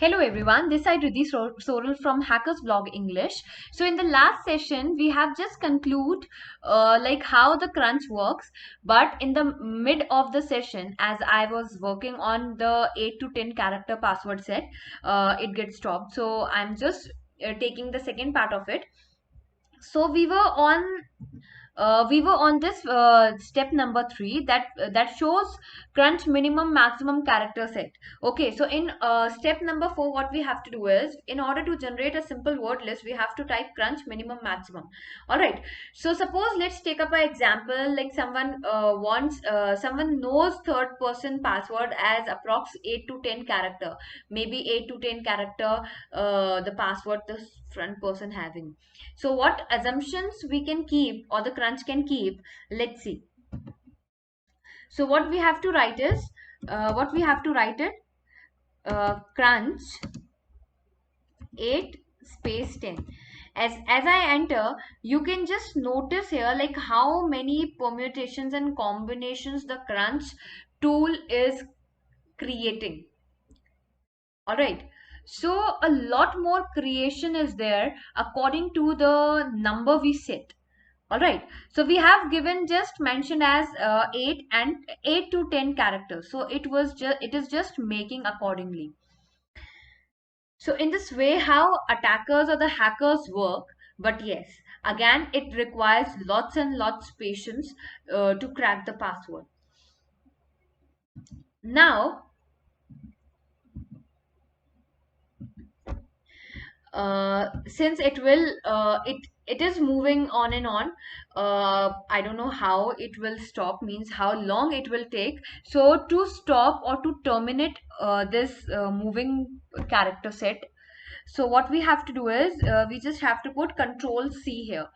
Hello everyone, this is Riddhi Sorrel from Hackers Blog English. So in the last session, we have just conclude like how the crunch works. But in the mid of the session, as I was working on the 8 to 10 character password set, it gets stopped. So I'm just taking the second part of it. So we were on this step number 3 that shows crunch minimum maximum character set. Okay, so in step number 4, what we have to do is, in order to generate a simple word list, we have to type crunch minimum maximum. All right, so suppose let's take up an example, like someone knows third person password as approx 8 to 10 character, maybe 8 to 10 character, the password the front person having. So what assumptions we can keep, or the crunch can keep? Let's see. So what we have to write is, crunch 8 space 10. As I enter, you can just notice here like how many permutations and combinations the crunch tool is creating. All right, so a lot more creation is there according to the number we set. All right, so we have given just mentioned as 8 and 8 to 10 characters, so it is just making accordingly. So in this way, how attackers or the hackers work. But yes, again, it requires lots and lots patience to crack the password. Now, since it is moving on and on, I don't know how it will stop, means how long it will take. So to stop or to terminate this moving character set, so what we have to do is, we just have to put control C here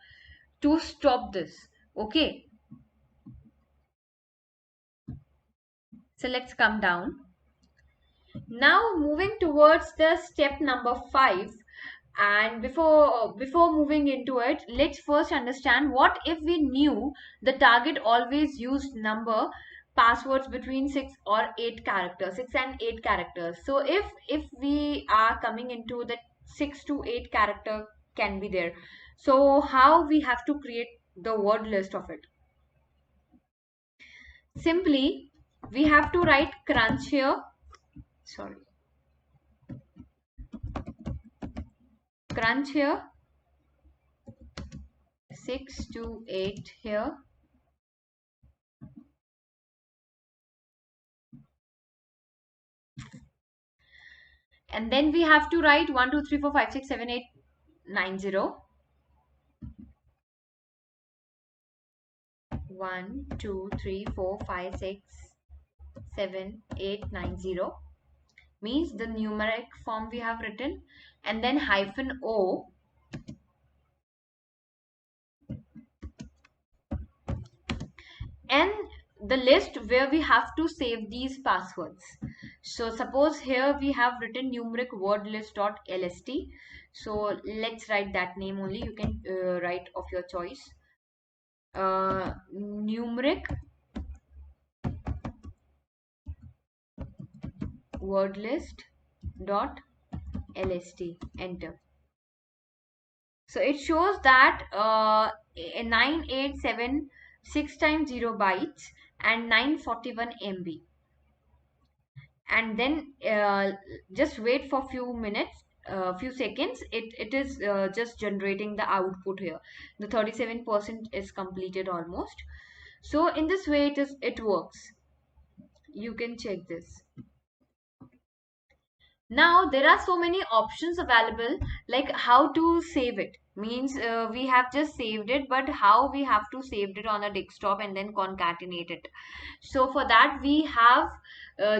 to stop this. Okay, so let's come down. Now moving towards the step number 5, and before moving into it, let's first understand, what if we knew the target always used number passwords between 6 and 8 characters. So if we are coming into the 6 to 8 character can be there, so how we have to create the word list of it? Simply, we have to write crunch here, sorry, crunch here, 6 to 8 here, and then we have to write 1 2 3 4 5 6 7 8 9 0. 1 2 3 4 5 6 7 8 9 0 means the numeric form we have written, and then hyphen o, and the list where we have to save these passwords. So suppose here we have written numeric wordlist.lst. So let's write that name only. You can write of your choice. Numeric wordlist.lst. Enter. So it shows that 987 6 times 0 bytes and 941 MB. And then just wait for few minutes, few seconds. It is just generating the output here. The 37% is completed almost. So in this way it works. You can check this. Now there are so many options available, like how to save it. Means we have just saved it, but how we have to save it on a desktop and then concatenate it. So for that we have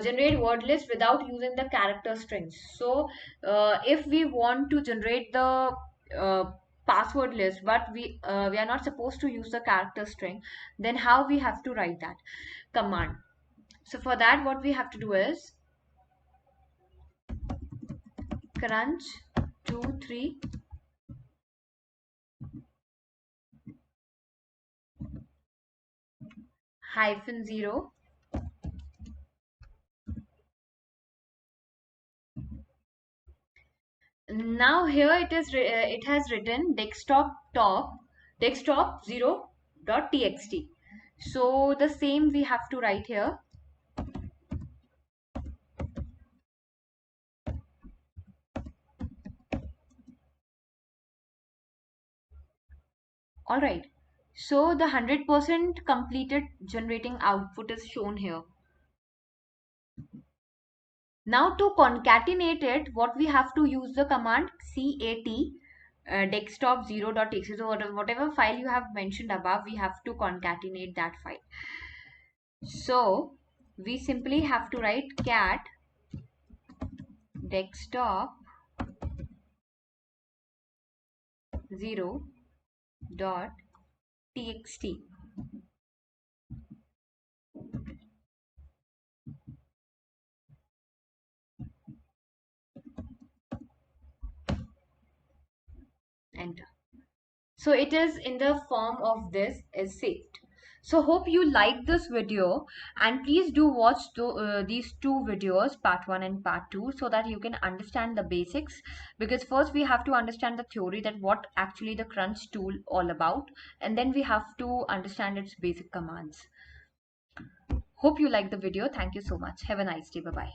generate word list without using the character strings. So if we want to generate the uh, password list, but we are not supposed to use the character string, then how we have to write that command? So for that, what we have to do is crunch 2 3 hyphen 0 Now here it has written desktop 0.txt. So the same we have to write here. All right. So the 100% completed generating output is shown here. Now to concatenate it, what we have to use the command cat desktop 0.txt. So whatever file you have mentioned above, we have to concatenate that file. So we simply have to write cat desktop 0.txt. Enter. So it is in the form of this is saved. So hope you like this video, and please do watch these two videos, part 1 and part 2, so that you can understand the basics. Because first we have to understand the theory, that what actually the crunch tool all about, and then we have to understand its basic commands. Hope you like the video. Thank you so much. Have a nice day. Bye bye.